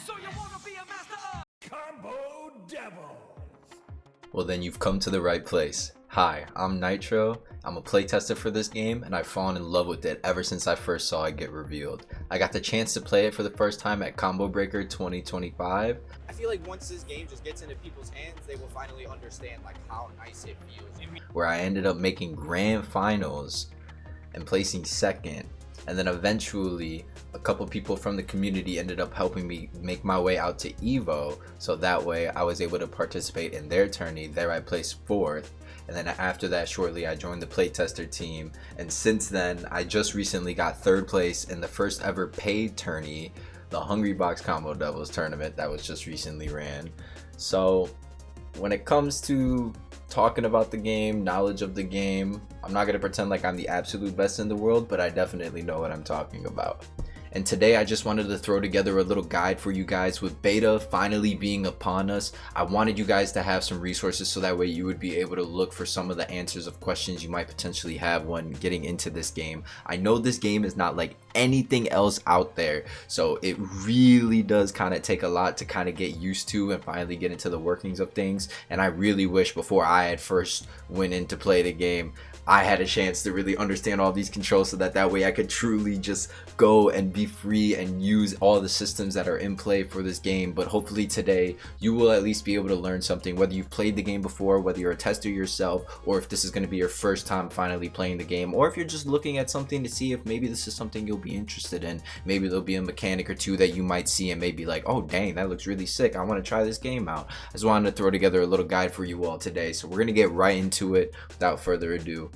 So you wanna be a master of Combo Devils? Well, then you've come to the right place. Hi, I'm Nitro. I'm a playtester for this game, and I've fallen in love with it ever since I first saw it get revealed. I got the chance to play it for the first time at Combo Breaker 2025. I feel like once this game just gets into people's hands, they will finally understand like how nice it feels. Where I ended up making grand finals and placing second. And then eventually a couple people from the community ended up helping me make my way out to Evo, so that way I was able to participate in their tourney. There I placed fourth, and then after that shortly I joined the playtester team, and since then I just recently got third place in the first ever paid tourney, the Hungry Box Combo Devils tournament that was just recently ran. So when it comes to talking about the game, knowledge of the game, I'm not going to pretend like I'm the absolute best in the world, but I definitely know what I'm talking about. And today I just wanted to throw together a little guide for you guys. With beta finally being upon us, I wanted you guys to have some resources so that way you would be able to look for some of the answers of questions you might potentially have when getting into this game. I know this game is not like anything else out there, so it really does kind of take a lot to kind of get used to and finally get into the workings of things. And I really wish before I had first went in to play the game, I had a chance to really understand all these controls so that way I could truly just go and be free and use all the systems that are in play for this game. But hopefully today you will at least be able to learn something, whether you've played the game before, whether you're a tester yourself, or if this is going to be your first time finally playing the game, or if you're just looking at something to see if maybe this is something you'll be interested in. Maybe there'll be a mechanic or two that you might see and maybe like, oh dang, that looks really sick, I want to try this game out. I just wanted to throw together a little guide for you all today, so we're going to get right into it without further ado.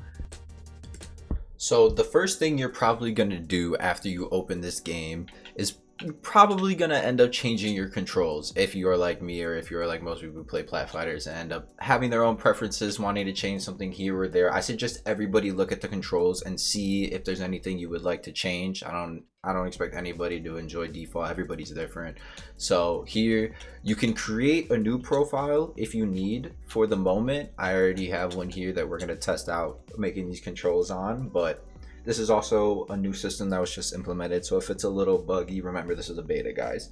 So the first thing you're probably going to do after you open this game is you're probably going to end up changing your controls. If you're like me, or if you're like most people who play plat fighters and end up having their own preferences, wanting to change something here or there, I suggest everybody look at the controls and see if there's anything you would like to change. I don't expect anybody to enjoy default. Everybody's different. So here you can create a new profile if you need. For the moment, I already have one here that we're going to test out making these controls on, but this is also a new system that was just implemented, so if it's a little buggy, remember this is a beta, guys.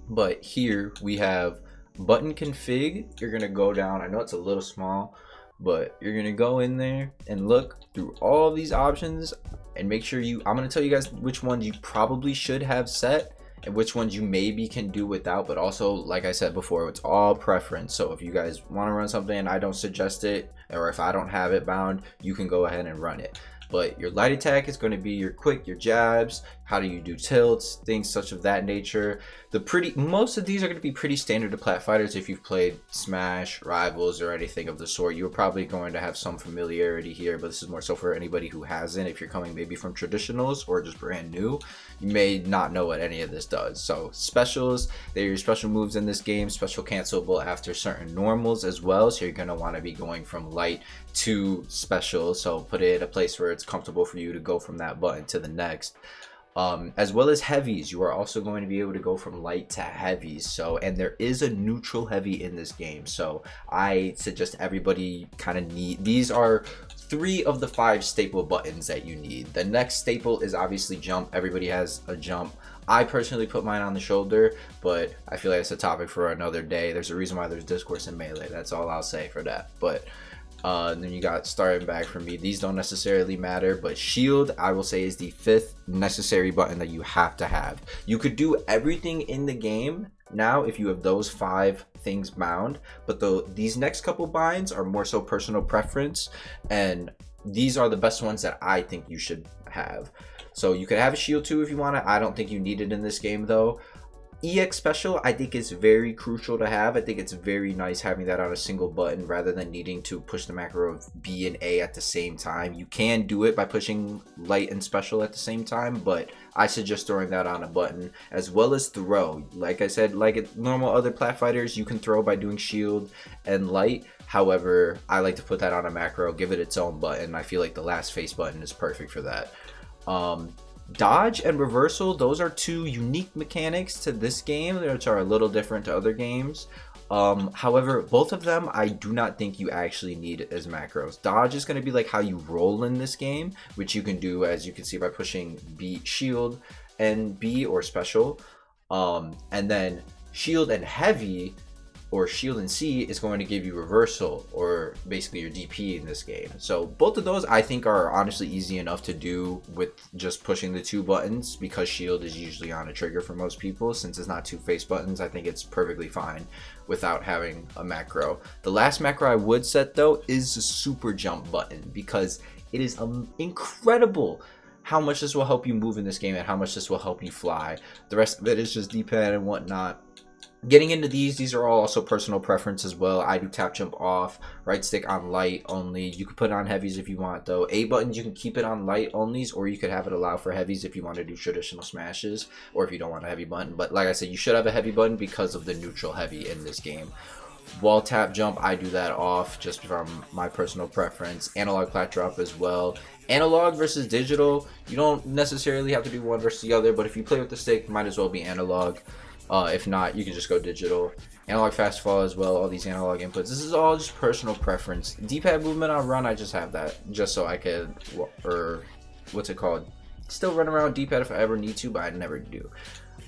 But here we have button config. You're gonna go down, I know it's a little small, but you're gonna go in there and look through all these options and make sure I'm gonna tell you guys which ones you probably should have set and which ones you maybe can do without. But also, like I said before, it's all preference. So if you guys want to run something and I don't suggest it, or if I don't have it bound, you can go ahead and run it. But your light attack is going to be your quick, your jabs, how do you do tilts, things such of that nature. Most of these are going to be pretty standard to plat fighters. If you've played Smash, Rivals, or anything of the sort, you're probably going to have some familiarity here, but this is more so for anybody who hasn't. If you're coming maybe from traditionals or just brand new, you may not know what any of this does. So specials, they're your special moves in this game, special cancelable after certain normals as well. So you're going to want to be going from light to special, so put it in a place where it's comfortable for you to go from that button to the next. As well as heavies, you are also going to be able to go from light to heavies. So, and there is a neutral heavy in this game, so I suggest everybody kind of need these. Are 3 of the 5 staple buttons that you need. The next staple is obviously jump. Everybody has a jump. I personally put mine on the shoulder, but I feel like it's a topic for another day. There's a reason why there's discourse in melee. That's all I'll say for that. But then you got starting back for me. These don't necessarily matter, but shield, I will say, is the 5th necessary button that you have to have. You could do everything in the game now if you have those 5 things bound, but these next couple binds are more so personal preference, and these are the best ones that I think you should have. So you could have a shield too if you want it. I don't think you need it in this game though. EX special, I think, is very crucial to have. I think it's very nice having that on a single button rather than needing to push the macro of B and A at the same time. You can do it by pushing light and special at the same time, but I suggest throwing that on a button, as well as throw. Like I said, like normal other plat fighters, you can throw by doing shield and light. However, I like to put that on a macro, give it its own button. I feel like the last face button is perfect for that. Dodge and reversal, those are 2 unique mechanics to this game, which are a little different to other games. However, both of them I do not think you actually need as macros. Dodge is going to be like how you roll in this game, which you can do, as you can see, by pushing B, shield and B, or special. And then shield and heavy, or shield and C, is going to give you reversal, or basically your DP in this game. So both of those I think are honestly easy enough to do with just pushing the 2 buttons, because shield is usually on a trigger for most people. Since it's not 2 face buttons, I think it's perfectly fine without having a macro. The last macro I would set though is the super jump button, because it is incredible how much this will help you move in this game and how much this will help you fly. The rest of it is just D-pad and whatnot. Getting into these are all also personal preference as well. I do tap jump off, right stick on light only. You could put it on heavies if you want though. A buttons, you can keep it on light onlys, or you could have it allow for heavies if you want to do traditional smashes, or if you don't want a heavy button. But like I said, you should have a heavy button because of the neutral heavy in this game. Wall tap jump, I do that off just from my personal preference. Analog plat drop as well. Analog versus digital, you don't necessarily have to do one versus the other, but if you play with the stick, might as well be analog. If not, you can just go digital. Analog fast fall as well, all these analog inputs. This is all just personal preference. D-pad movement on run, I just have that just so I could, or what's it called? Still run around D-pad if I ever need to, but I never do.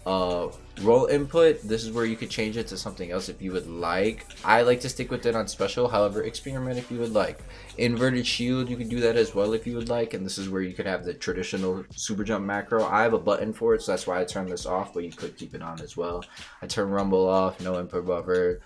Roll input, this is where you could change it to something else if you would like. I like to stick with it on special, however, experiment if you would like. Inverted shield, you can do that as well if you would like, and this is where you could have the traditional super jump macro. I have a button for it, so that's why I turned this off, but you could keep it on as well. I turn rumble off, no input buffer.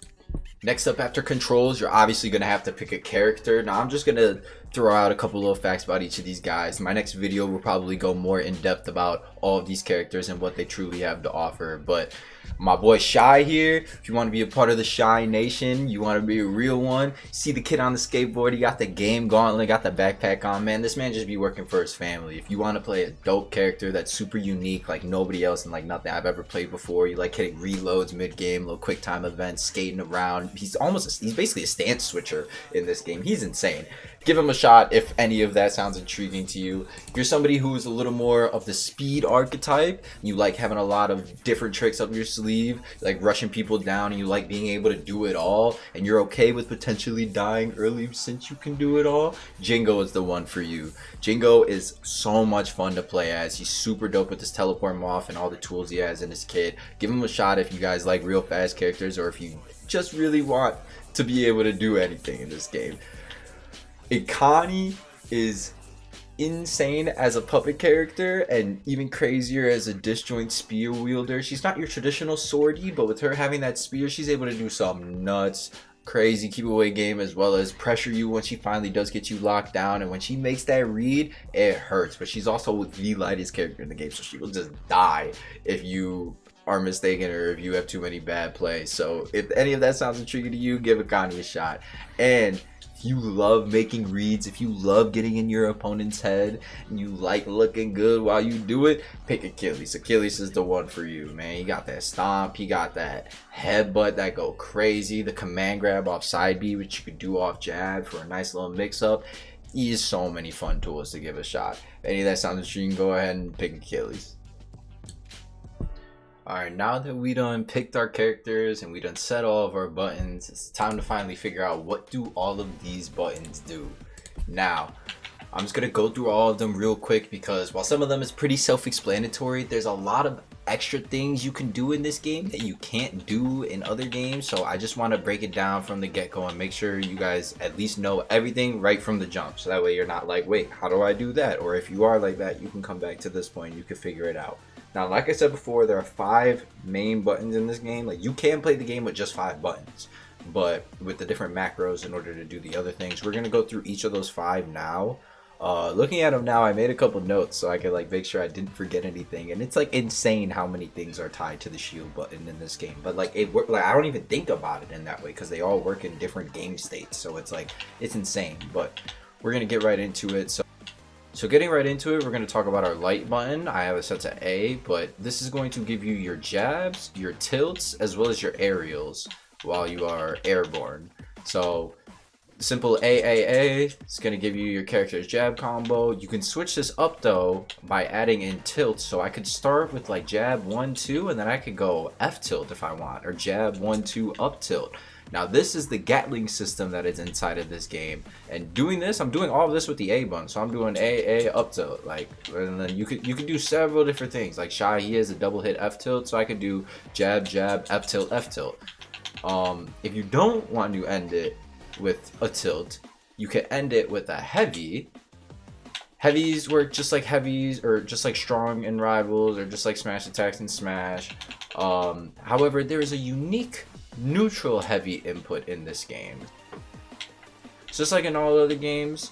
Next up, after controls, you're obviously going to have to pick a character. Now, I'm just going to throw out a couple little facts about each of these guys. My next video will probably go more in depth about all of these characters and what they truly have to offer. But my boy Shy here, if you want to be a part of the Shy Nation, you want to be a real one, see the kid on the skateboard, he got the game gauntlet, got the backpack on, man, this man just be working for his family. If you want to play a dope character that's super unique, like nobody else and like nothing I've ever played before, you like hitting reloads mid-game, little quick time events, skating around, he's basically a stance switcher in this game. He's insane. Give him a shot if any of that sounds intriguing to you. If you're somebody who's a little more of the speed archetype, you like having a lot of different tricks up your sleeve, like rushing people down, and you like being able to do it all, and you're okay with potentially dying early since you can do it all, Jingo is the one for you. Jingo is so much fun to play as. He's super dope with his teleport morph and all the tools he has in his kit. Give him a shot if you guys like real fast characters, or if you just really want to be able to do anything in this game. Ikani is insane as a puppet character, and even crazier as a disjoint spear wielder. She's not your traditional swordie, but with her having that spear, she's able to do some nuts, crazy keep away game, as well as pressure you when she finally does get you locked down. And when she makes that read, it hurts. But she's also the lightest character in the game, so she will just die if you are mistaken or if you have too many bad plays. So if any of that sounds intriguing to you, give Akani a shot. And if you love making reads, if you love getting in your opponent's head, and you like looking good while you do it, pick Achilles. Achilles is the one for you, man. He got that stomp, he got that headbutt that go crazy, the command grab off side B, which you could do off jab for a nice little mix up. He has so many fun tools to give a shot. If any of that sounds intriguing, go ahead and pick Achilles. Alright, now that we done picked our characters and we done set all of our buttons, it's time to finally figure out what do all of these buttons do. Now, I'm just going to go through all of them real quick, because while some of them is pretty self-explanatory, there's a lot of extra things you can do in this game that you can't do in other games. So I just want to break it down from the get-go and make sure you guys at least know everything right from the jump. So that way you're not like, wait, how do I do that? Or if you are like that, you can come back to this point and you can figure it out. Now, like I said before, there are 5 main buttons in this game. Like, you can play the game with just 5 buttons, but with the different macros in order to do the other things. We're going to go through each of those 5 now. Looking at them now, I made a couple notes so I could like make sure I didn't forget anything. And it's like insane how many things are tied to the shield button in this game. But like it work, like I don't even think about it in that way, because they all work in different game states. So it's like, it's insane. But we're going to get right into it. So getting right into it, we're going to talk about our light button. I have it set to A, but this is going to give you your jabs, your tilts, as well as your aerials while you are airborne. So simple AAA. It's gonna give you your character's jab combo. You can switch this up though by adding in tilt. So I could start with like jab 1-2, and then I could go F tilt if I want, or jab 1-2 up tilt. Now this is the Gatling system that is inside of this game, and doing this, I'm doing all of this with the A button. So I'm doing A up tilt, like, and then you could do several different things. Like Shy, he has a double hit F tilt, so I could do jab jab F tilt F tilt. If you don't want to end it with a tilt, you can end it with a heavy. Heavies work just like heavies, or just like strong in Rivals, or just like smash attacks in Smash. However, there is a unique neutral heavy input in this game. Just like in all other games,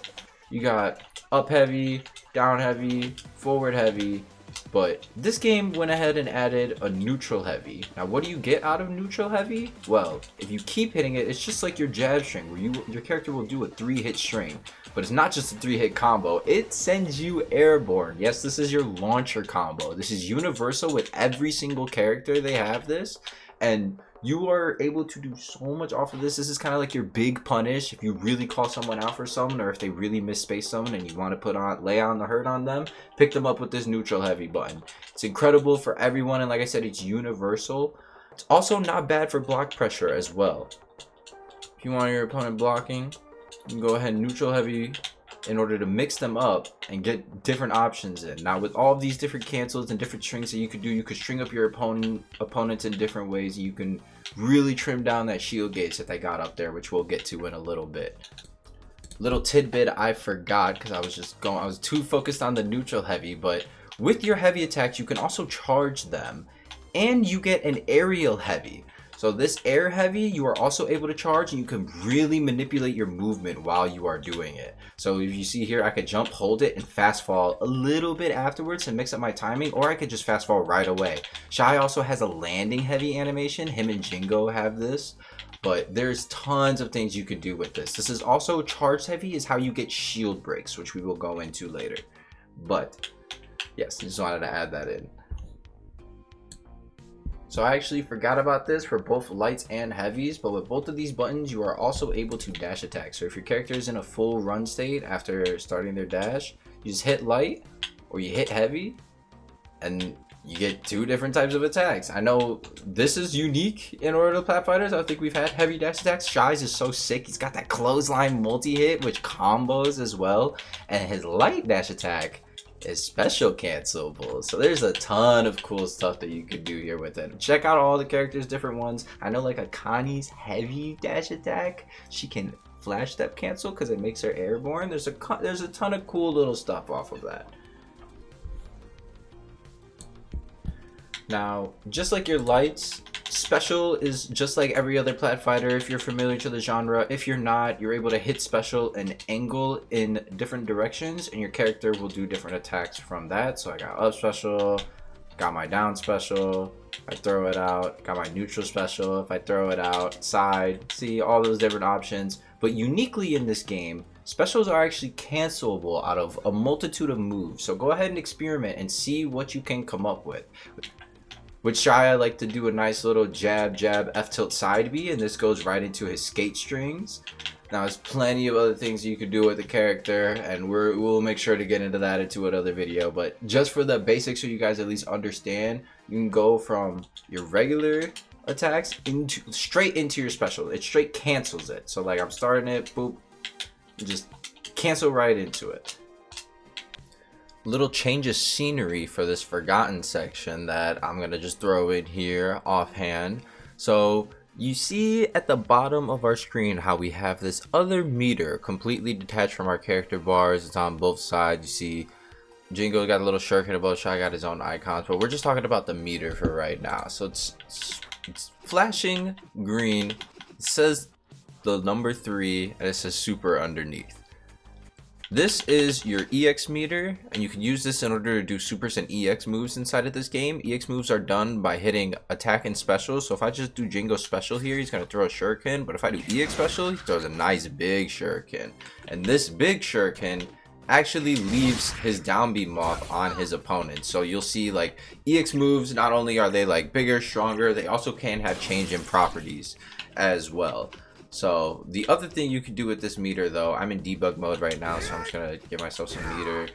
you got up heavy, down heavy, forward heavy, but this game went ahead and added a neutral heavy. Now what do you get out of neutral heavy? Well, if you keep hitting it, it's just like your jab string, where your character will do a 3-hit string. But it's not just a 3-hit combo, it sends you airborne. Yes, this is your launcher combo. This is universal with every single character. They have this, and you are able to do so much off of this. This is kind of like your big punish if you really call someone out for something, or if they really misspace someone and you want to lay on the hurt on them, pick them up with this neutral heavy button. It's incredible for everyone, and like I said, it's universal. It's also not bad for block pressure as well. If you want your opponent blocking, you can go ahead and neutral heavy in order to mix them up and get different options in. Now with all of these different cancels and different strings that you could do, you could string up your opponents in different ways. You can really trim down that shield gauge that they got up there, which we'll get to in a little bit. Little tidbit I forgot because I was too focused on the neutral heavy, but with your heavy attacks you can also charge them, and you get an aerial heavy. So this air heavy, you are also able to charge, and you can really manipulate your movement while you are doing it. So if you see here, I could jump, hold it, and fast fall a little bit afterwards to mix up my timing, or I could just fast fall right away. Shy also has a landing heavy animation. Him and Jingo have this, but there's tons of things you could do with this. This is also charge heavy is how you get shield breaks, which we will go into later. But yes, I just wanted to add that in. So I actually forgot about this for both lights and heavies, but with both of these buttons you are also able to dash attack. So if your character is in a full run state after starting their dash, you just hit light or you hit heavy and you get 2 different types of attacks. I know this is unique in order to plat fighters. I don't think we've had heavy dash attacks. Shy's is so sick. He's got that clothesline multi-hit which combos as well, and his light dash attack is special cancelable. So there's a ton of cool stuff that you could do here with it. Check out all the characters, different ones. I know like Akani's heavy dash attack, she can flash step cancel because it makes her airborne. There's a ton of cool little stuff off of that. Now, just like your lights, special is just like every other plat fighter if you're familiar to the genre. If you're not, you're able to hit special and angle in different directions, and your character will do different attacks from that. So I got up special, got my down special, I throw it out, got my neutral special, if I throw it out, side, see all those different options. But uniquely in this game, specials are actually cancelable out of a multitude of moves. So go ahead and experiment and see what you can come up with. With Shy, I like to do a nice little jab, jab, F tilt side B, and this goes right into his skate strings. Now, there's plenty of other things you could do with the character, and we'll make sure to get into that into another video. But just for the basics, so you guys at least understand, you can go from your regular attacks straight into your special. It straight cancels it. So like I'm starting it, boop, just cancel right into it. Little change of scenery for this forgotten section that I'm gonna just throw in here offhand. So you see at the bottom of our screen how we have this other meter completely detached from our character bars. It's on both sides. You see Jingo got a little shuriken above, Shy got his own icons, but we're just talking about the meter for right now. So it's flashing green. It says the number 3 and it says super underneath. This is your EX meter, and you can use this in order to do supers and EX moves inside of this game. EX moves are done by hitting attack and special. So if I just do Jingo special here, he's going to throw a shuriken. But if I do EX special, he throws a nice big shuriken. And this big shuriken actually leaves his down beam off on his opponent. So you'll see like EX moves, not only are they like bigger, stronger, they also can have change in properties as well. So the other thing you can do with this meter though, I'm in debug mode right now, so I'm just gonna give myself some meter.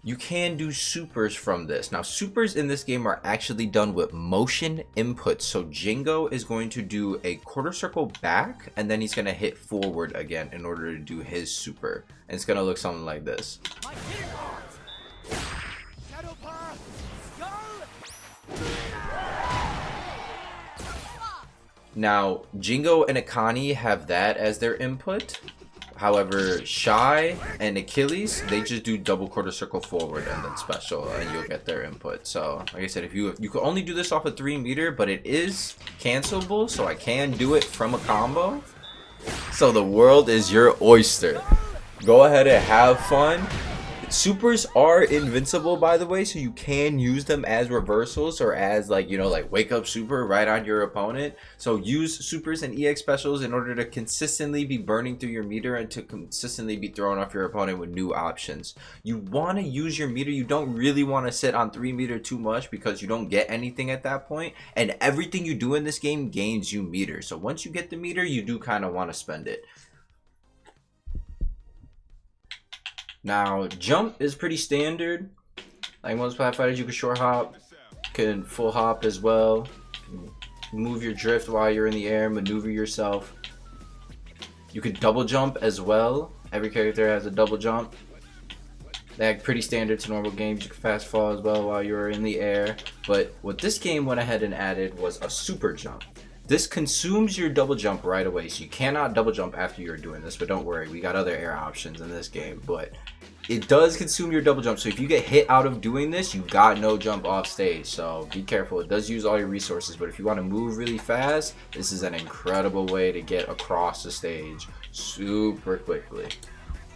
You can do supers from this. Now supers in this game are actually done with motion inputs. So Jingo is going to do a quarter circle back and then he's gonna hit forward again in order to do his super. And it's gonna look something like this. Now Jingo and Akane have that as their input. However, Shy and Achilles, they just do double quarter circle forward and then special, and you'll get their input. So, like I said, if you could only do this off a 3 meter, but it is cancelable, so I can do it from a combo. So the world is your oyster. Go ahead and have fun. Supers are invincible, by the way, so you can use them as reversals or as, like, you know, like wake up super right on your opponent. So use supers and EX specials in order to consistently be burning through your meter and to consistently be throwing off your opponent with new options. You want to use your meter. You don't really want to sit on 3 meter too much because you don't get anything at that point, and everything you do in this game gains you meter. So once you get the meter, you do kind of want to spend it. Now, jump is pretty standard. Like most plat fighters, you can short hop, can full hop as well. Move your drift while you're in the air, maneuver yourself. You could double jump as well. Every character has a double jump. They're pretty standard to normal games. You can fast fall as well while you're in the air. But what this game went ahead and added was a super jump. This consumes your double jump right away, so you cannot double jump after you're doing this, but don't worry, we got other air options in this game. But it does consume your double jump, so if you get hit out of doing this, you got no jump off stage, so be careful. It does use all your resources, but if you want to move really fast, this is an incredible way to get across the stage super quickly.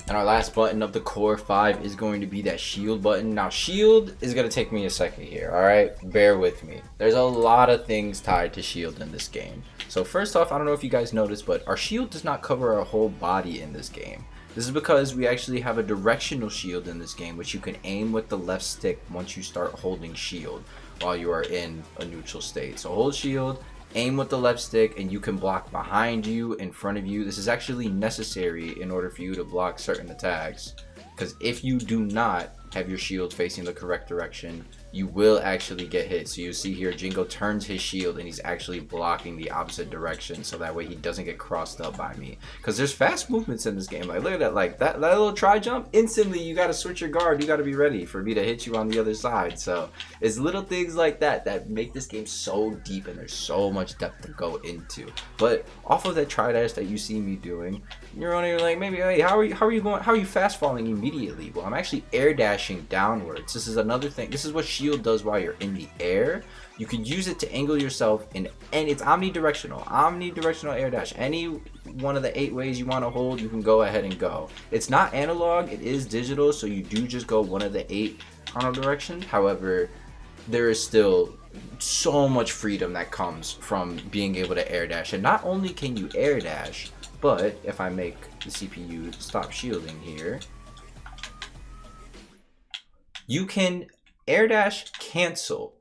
And our last button of the core 5 is going to be that shield button. Now shield is going to take me a second here, alright? Bear with me. There's a lot of things tied to shield in this game. So first off, I don't know if you guys noticed, but our shield does not cover our whole body in this game. This is because we actually have a directional shield in this game, which you can aim with the left stick once you start holding shield while you are in a neutral state. So hold shield, aim with the left stick, and you can block behind you, in front of you. This is actually necessary in order for you to block certain attacks, because if you do not have your shield facing the correct direction, you will actually get hit. So you see here, Jingo turns his shield and he's actually blocking the opposite direction, so that way he doesn't get crossed up by me. Because there's fast movements in this game. Like, look at that, like that little try jump, instantly you got to switch your guard. You got to be ready for me to hit you on the other side. So it's little things like that that make this game so deep, and there's so much depth to go into. But off of that try dash that you see me doing, you're like, maybe, hey, how are you fast falling immediately? Well, I'm actually air dashing downwards. This is another thing. This is what shield does while you're in the air. You can use it to angle yourself in, and it's omnidirectional air dash. Any one of the 8 ways you want to hold, you can go ahead and go. It's not analog, it is digital, so you do just go one of the 8 cardinal directions. However, there is still so much freedom that comes from being able to air dash. And not only can you air dash, but if I make the CPU stop shielding here, you can air dash cancel.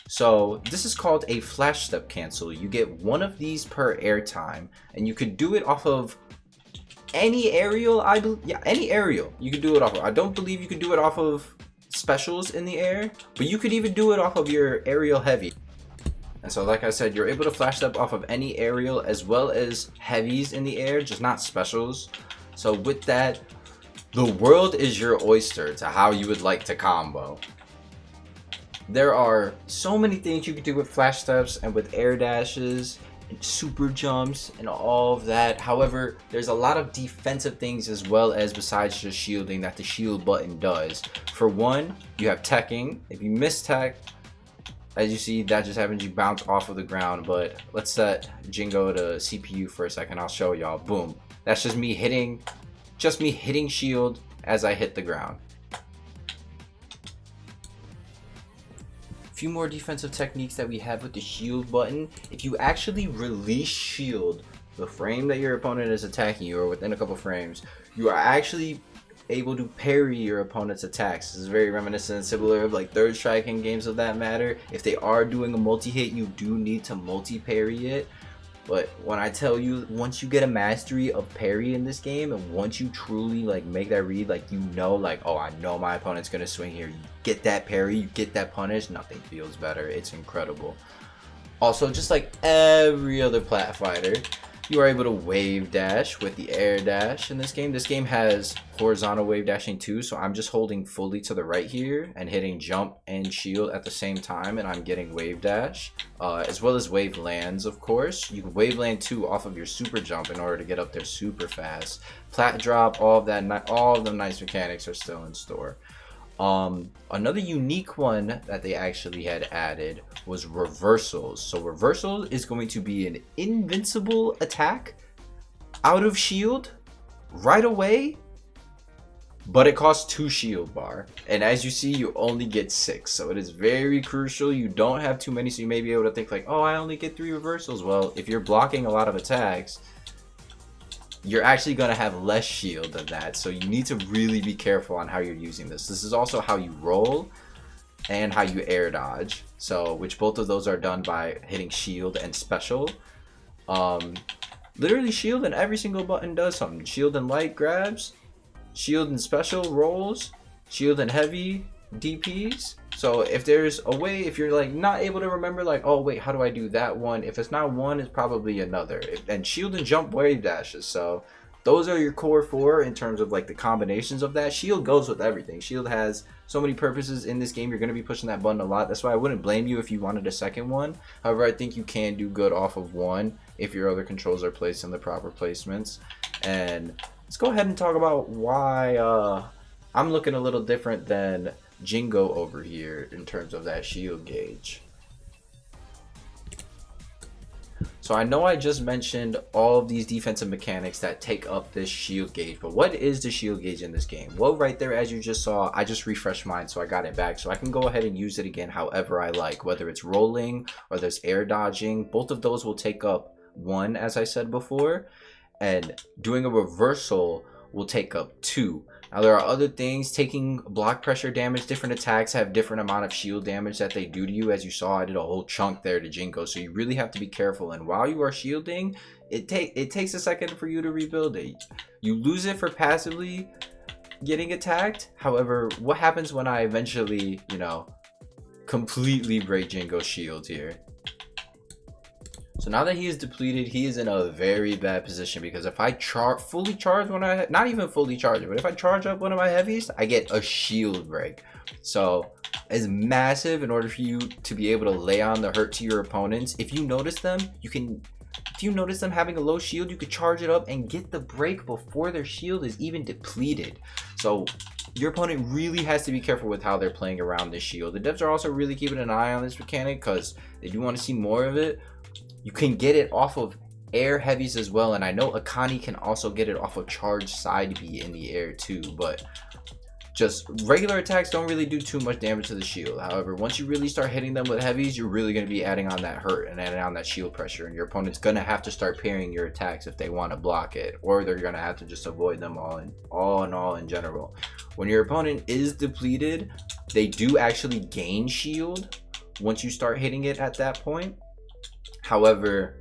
So this is called a flash step cancel. You get one of these per air time, and you could do it off of any aerial. Any aerial you could do it off of. I don't believe you could do it off of specials in the air, but you could even do it off of your aerial heavy. And so, like I said, you're able to flash step off of any aerial as well as heavies in the air, just not specials. So with that, the world is your oyster to how you would like to combo. There are so many things you can do with flash steps and with air dashes and super jumps and all of that. However, there's a lot of defensive things as well as besides just shielding that the shield button does. For one, you have teching. If you miss tech, as you see, that just happens, you bounce off of the ground. But let's set Jingo to CPU for a second. I'll show y'all. Boom. That's just me hitting shield as I hit the ground. Few more defensive techniques that we have with the shield button. If you actually release shield the frame that your opponent is attacking you, or within a couple frames, you are actually able to parry your opponent's attacks. This is very reminiscent and similar of like third striking games of that matter. If they are doing a multi-hit, you do need to multi-parry it. But when I tell you, once you get a mastery of parry in this game, and once you truly like make that read, like you know, like, oh, I know my opponent's gonna swing here. You get that parry, you get that punish, nothing feels better. It's incredible. Also, just like every other plat fighter, you are able to wave dash with the air dash in this game. This game has horizontal wave dashing too, so I'm just holding fully to the right here and hitting jump and shield at the same time, and I'm getting wave dash, as well as wave lands, of course. You can wave land too off of your super jump in order to get up there super fast. Plat drop, all of the nice mechanics are still in store. Another unique one that they actually had added was reversals. So reversal is going to be an invincible attack out of shield right away, but it costs 2 shield bar, and as you see, you only get 6, so it is very crucial. You don't have too many, so you may be able to think like, oh, I only get 3 reversals. Well, if you're blocking a lot of attacks, you're actually going to have less shield than that, so you need to really be careful on how you're using this. This is also how you roll and how you air dodge, so which both of those are done by hitting shield and special. Literally shield and every single button does something. Shield and light grabs, shield and special rolls, shield and heavy DPs. So if there's a way, if you're like not able to remember, like, oh wait, how do I do that one? If it's not one, it's probably another. And shield and jump wave dashes. So those are your core 4 in terms of like the combinations of that. Shield goes with everything. Shield has so many purposes in this game. You're going to be pushing that button a lot. That's why I wouldn't blame you if you wanted a second one. However, I think you can do good off of one if your other controls are placed in the proper placements. And let's go ahead and talk about why I'm looking a little different than Jingo over here in terms of that shield gauge. So I know I just mentioned all of these defensive mechanics that take up this shield gauge, but what is the shield gauge in this game? Well, right there, as you just saw, I just refreshed mine, so I got it back, so I can go ahead and use it again however I like, whether it's rolling or there's air dodging. Both of those will take up 1, as I said before, and doing a reversal will take up 2. Now there are other things, taking block pressure damage. Different attacks have different amount of shield damage that they do to you. As you saw, I did a whole chunk there to Jinko, so you really have to be careful. And while you are shielding, it takes a second for you to rebuild it. You lose it for passively getting attacked. However, what happens when I eventually, you know, completely break Jingo's shield here? So now that he is depleted, he is in a very bad position, because if I fully charge one of my, not even fully charge it, but if I charge up one of my heavies, I get a shield break. So it's massive in order for you to be able to lay on the hurt to your opponents. If you notice them, if you notice them having a low shield, you could charge it up and get the break before their shield is even depleted. So your opponent really has to be careful with how they're playing around this shield. The devs are also really keeping an eye on this mechanic because they do want to see more of it. You can get it off of air heavies as well, and I know Akani can also get it off of charged side B in the air too, but just regular attacks don't really do too much damage to the shield. However, once you really start hitting them with heavies, you're really going to be adding on that hurt and adding on that shield pressure, and your opponent's going to have to start parrying your attacks if they want to block it, or they're going to have to just avoid them all in general. When your opponent is depleted, they do actually gain shield once you start hitting it at that point. However,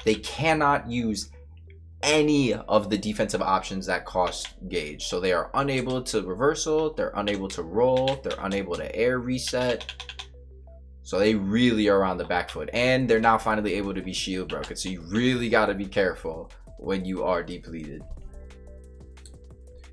they cannot use any of the defensive options that cost gauge. So they are unable to reversal, they're unable to roll, they're unable to air reset. So they really are on the back foot, and they're now finally able to be shield broken. So you really got to be careful when you are depleted.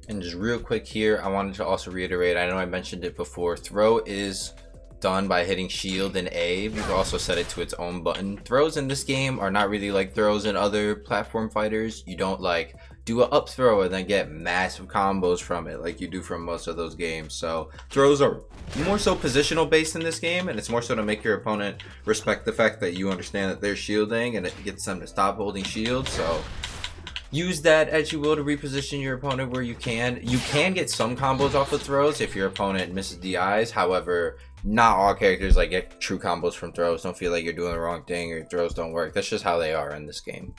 And just real quick here, I wanted to also reiterate, I know I mentioned it before, throw is done by hitting shield and A. You can also set it to its own button. Throws in this game are not really like throws in other platform fighters. You don't like do an up throw and then get massive combos from it like you do from most of those games. So throws are more so positional based in this game, and it's more so to make your opponent respect the fact that you understand that they're shielding, and it gets them to stop holding shield. So use that as you will to reposition your opponent where you can. You can get some combos off of throws if your opponent misses DIs. However, not all characters like get true combos from throws. Don't feel like you're doing the wrong thing or your throws don't work. That's just how they are in this game.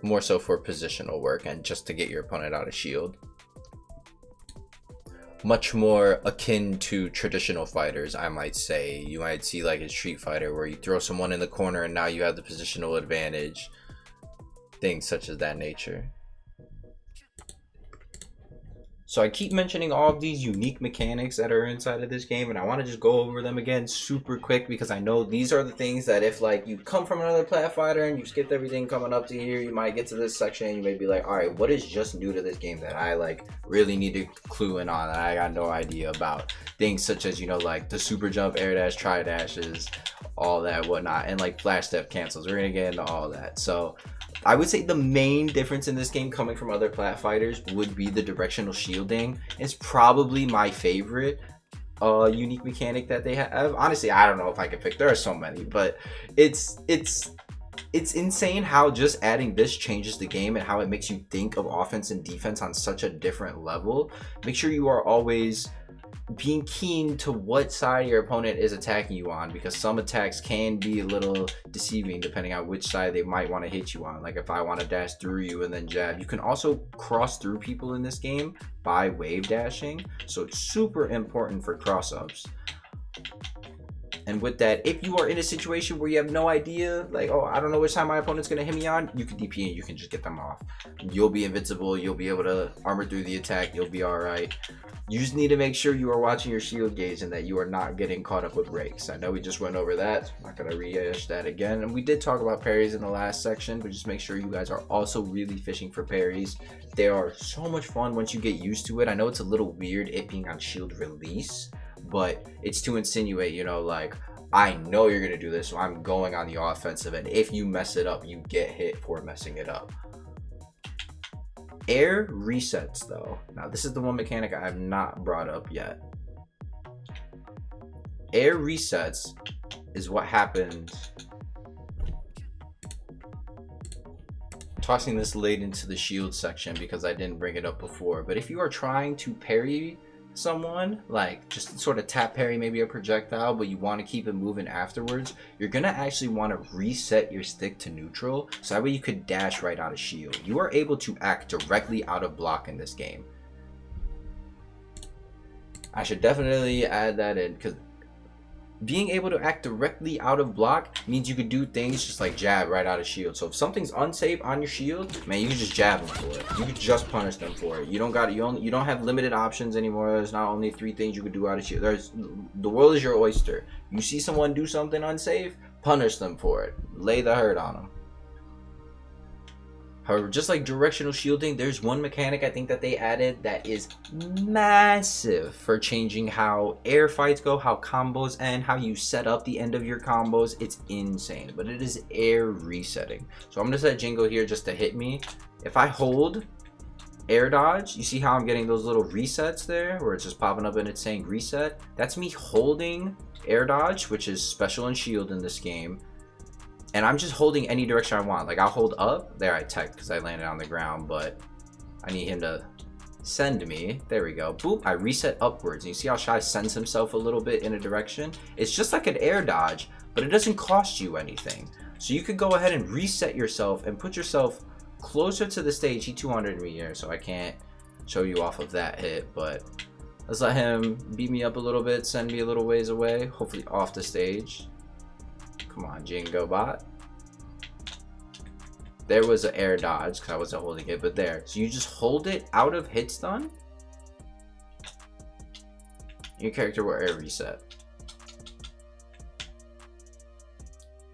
More so for positional work and just to get your opponent out of shield. much more akin to traditional fighters, I might say. You might see like a Street Fighter where you throw someone in the corner and now you have the positional advantage. Things such as that nature. So I keep mentioning all of these unique mechanics that are inside of this game, and I want to just go over them again super quick, because I know these are the things that if like you come from another plat fighter and you skipped everything coming up to here, you might get to this section and you may be like, all right, what is just new to this game that I like really need to clue in on that I got no idea about? Things such as, you know, like the super jump, air dash, tri dashes, all that whatnot, and like flash step cancels. We're gonna get into all that. So I would say the main difference in this game coming from other plat fighters would be the directional shielding. It's probably my favorite unique mechanic that they have. Honestly, I don't know if I can pick. There are so many, but it's insane how just adding this changes the game and how it makes you think of offense and defense on such a different level. Make sure you are always being keen to what side your opponent is attacking you on, because some attacks can be a little deceiving depending on which side they might want to hit you on. Like if I want to dash through you and then jab, you can also cross through people in this game by wave dashing, so it's super important for cross ups. And with that, if you are in a situation where you have no idea, like, oh, I don't know which time my opponent's going to hit me on, you can DP and you can just get them off. You'll be invincible. You'll be able to armor through the attack. You'll be all right. You just need to make sure you are watching your shield gauge and that you are not getting caught up with breaks. I know we just went over that. I'm not going to rehash that again. And we did talk about parries in the last section, but just make sure you guys are also really fishing for parries. They are so much fun once you get used to it. I know it's a little weird it being on shield release, but it's to insinuate, you know, like, I know you're going to do this, so I'm going on the offensive, and if you mess it up, you get hit for messing it up. Air resets, though. Now, this is the one mechanic I have not brought up yet. Air resets is what happens. I'm tossing this late into the shield section because I didn't bring it up before, but if you are trying to parry someone, like just sort of tap parry maybe a projectile, but you want to keep it moving afterwards, you're gonna actually want to reset your stick to neutral, so that way you could dash right out of shield. You are able to act directly out of block in this game. I should definitely add that in, because being able to act directly out of block means you could do things just like jab right out of shield. So if something's unsafe on your shield, man, you can just jab them for it. You can just punish them for it. You don't got you don't have limited options anymore. There's not only 3 things you could do out of shield. The world is your oyster. You see someone do something unsafe, punish them for it. Lay the hurt on them. However, just like directional shielding, there's one mechanic I think that they added that is massive for changing how air fights go, how combos end, how you set up the end of your combos. It's insane, but it is air resetting. So I'm gonna set Jingo here just to hit me. If I hold air dodge, you see how I'm getting those little resets there where it's just popping up and it's saying reset? That's me holding air dodge, which is special and shield in this game. And I'm just holding any direction I want. Like I'll hold up. There I tech because I landed on the ground, but I need him to send me. There we go. Boop. I reset upwards. And you see how Shy sends himself a little bit in a direction? It's just like an air dodge, but it doesn't cost you anything. So you could go ahead and reset yourself and put yourself closer to the stage. He 200 me here, so I can't show you off of that hit, but let's let him beat me up a little bit, send me a little ways away, hopefully off the stage. Come on, Jingo bot. There was an air dodge because I wasn't holding it, but there. So you just hold it out of hit stun. Your character will air reset.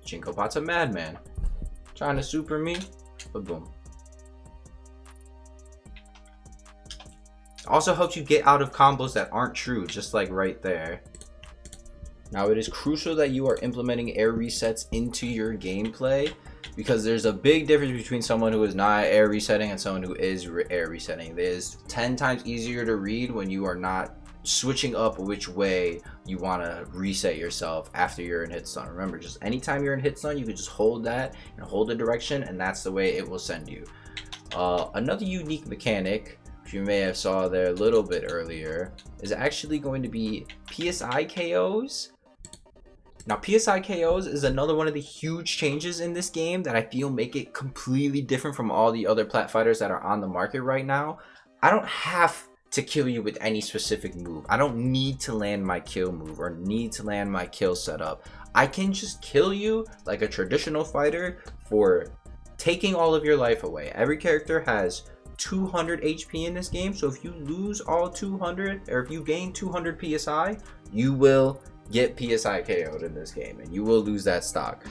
Jingo bot's a madman. Trying to super me, but boom. Also helps you get out of combos that aren't true, just like right there. Now, it is crucial that you are implementing air resets into your gameplay, because there's a big difference between someone who is not air resetting and someone who is air resetting. It is 10 times easier to read when you are not switching up which way you want to reset yourself after you're in hit stun. Remember, just anytime you're in hit stun, you can just hold that and hold the direction, and that's the way it will send you. Another unique mechanic, which you may have saw there a little bit earlier, is actually going to be PSI KOs. Now, PSI KOs is another one of the huge changes in this game that I feel make it completely different from all the other plat fighters that are on the market right now. I don't have to kill you with any specific move. I don't need to land my kill move or need to land my kill setup. I can just kill you like a traditional fighter for taking all of your life away. Every character has 200 HP in this game, so if you lose all 200, or if you gain 200 PSI, you will get PSI KO'd in this game and you will lose that stock.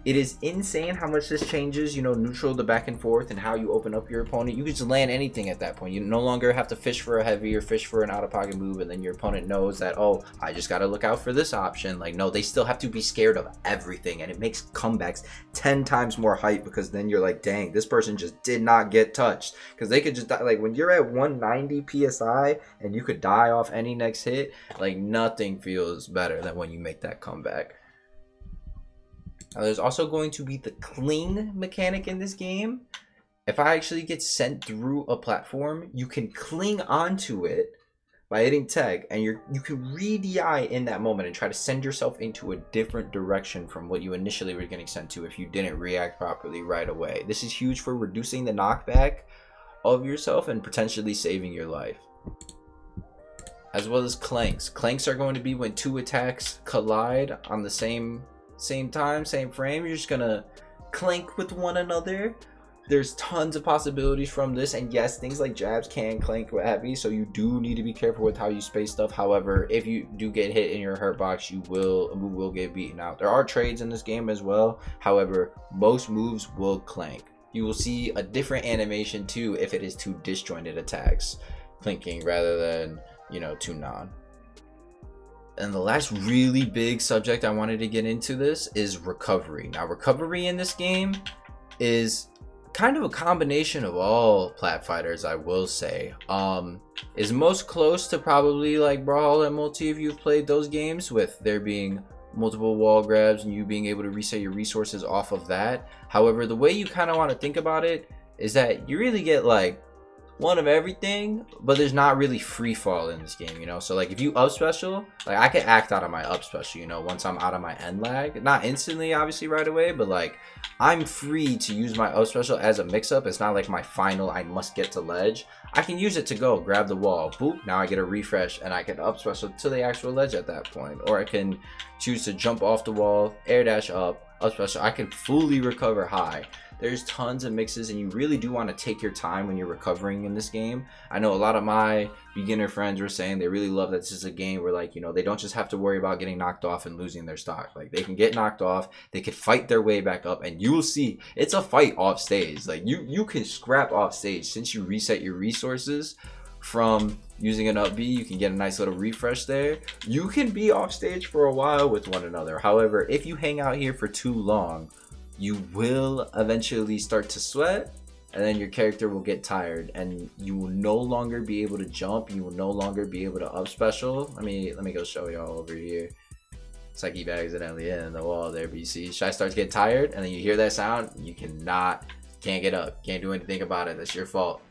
It is insane how much this changes, you know, neutral to back and forth and how you open up your opponent. You can just land anything at that point. You no longer have to fish for a heavy or fish for an out-of-pocket move, and then your opponent knows that, oh, I just got to look out for this option. Like, no, they still have to be scared of everything, and it makes comebacks 10 times more hype, because then you're like, dang, this person just did not get touched. Because they could just die. Like, when you're at 190 PSI and you could die off any next hit, like, nothing feels better than when you make that comeback. Now, there's also going to be the cling mechanic in this game. If I actually get sent through a platform, you can cling onto it by hitting tag, and you can re-DI in that moment and try to send yourself into a different direction from what you initially were getting sent to if you didn't react properly right away. This is huge for reducing the knockback of yourself and potentially saving your life. As well as clanks. Clanks are going to be when two attacks collide on the same time, same frame. You're just gonna clank with one another. There's tons of possibilities from this, and yes, things like jabs can clank with heavy, so you do need to be careful with how you space stuff. However, if you do get hit in your hurt box, you will get beaten out. There are trades in this game as well. However, most moves will clank. You will see a different animation too if it is two disjointed attacks clinking rather than, you know, two non. And the last really big subject I wanted to get into this is recovery. Now, recovery in this game is kind of a combination of all plat fighters, I will say. Is most close to probably like Brawl and Multi if you've played those games, with there being multiple wall grabs and you being able to reset your resources off of that. However, the way you kind of want to think about it is that you really get like one of everything, but there's not really free fall in this game, you know. So like if you up special, like I can act out of my up special, you know, once I'm out of my end lag, not instantly obviously right away, but like I'm free to use my up special as a mix up. It's not like my final I must get to ledge. I can use it to go grab the wall, boop, now I get a refresh and I can up special to the actual ledge at that point. Or I can choose to jump off the wall, air dash up special. I can fully recover high. There's tons of mixes, and you really do want to take your time when you're recovering in this game. I know a lot of my beginner friends were saying they really love that this is a game where, like, you know, they don't just have to worry about getting knocked off and losing their stock. Like, they can get knocked off, they can fight their way back up, and you will see it's a fight off stage. Like, you can scrap off stage. Since you reset your resources from using an up B, you can get a nice little refresh there. You can be off stage for a while with one another. However, if you hang out here for too long, you will eventually start to sweat, and then your character will get tired, and you will no longer be able to jump. You will no longer be able to up special. Let me go show y'all over here. It's like he accidentally in the wall there, BC. Shy starts to get tired, and then you hear that sound. You can't get up. Can't do anything about it. That's your fault.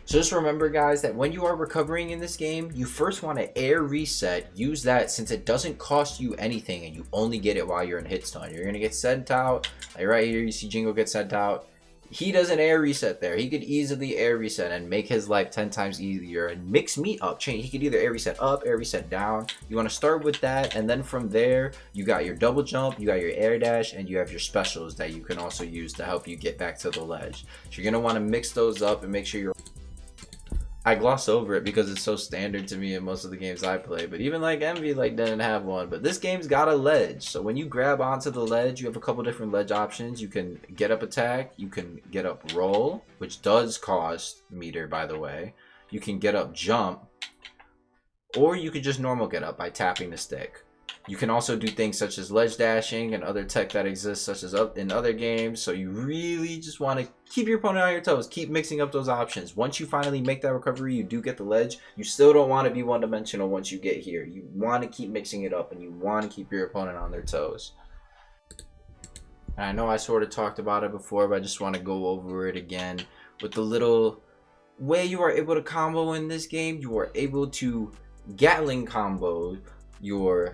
So just remember, guys, that when you are recovering in this game, you first want to air reset. Use that since it doesn't cost you anything, and you only get it while you're in hit stun. You're going to get sent out. Like right here, you see Jingo get sent out. He doesn't air reset there. He could easily air reset and make his life 10 times easier and mix me up. He could either air reset up, air reset down. You want to start with that, and then from there, you got your double jump, you got your air dash, and you have your specials that you can also use to help you get back to the ledge. So you're going to want to mix those up and make sure you're... I gloss over it because it's so standard to me in most of the games I play, but even like Envy like didn't have one. But this game's got a ledge, so when you grab onto the ledge, you have a couple different ledge options. You can get up attack, you can get up roll, which does cost meter, by the way. You can get up jump, or you could just normal get up by tapping the stick. You can also do things such as ledge dashing and other tech that exists such as up in other games. So you really just want to keep your opponent on your toes. Keep mixing up those options. Once you finally make that recovery, you do get the ledge. You still don't want to be one-dimensional once you get here. You want to keep mixing it up, and you want to keep your opponent on their toes. And I know I sort of talked about it before, but I just want to go over it again. With the little way you are able to combo in this game, you are able to Gatling combo your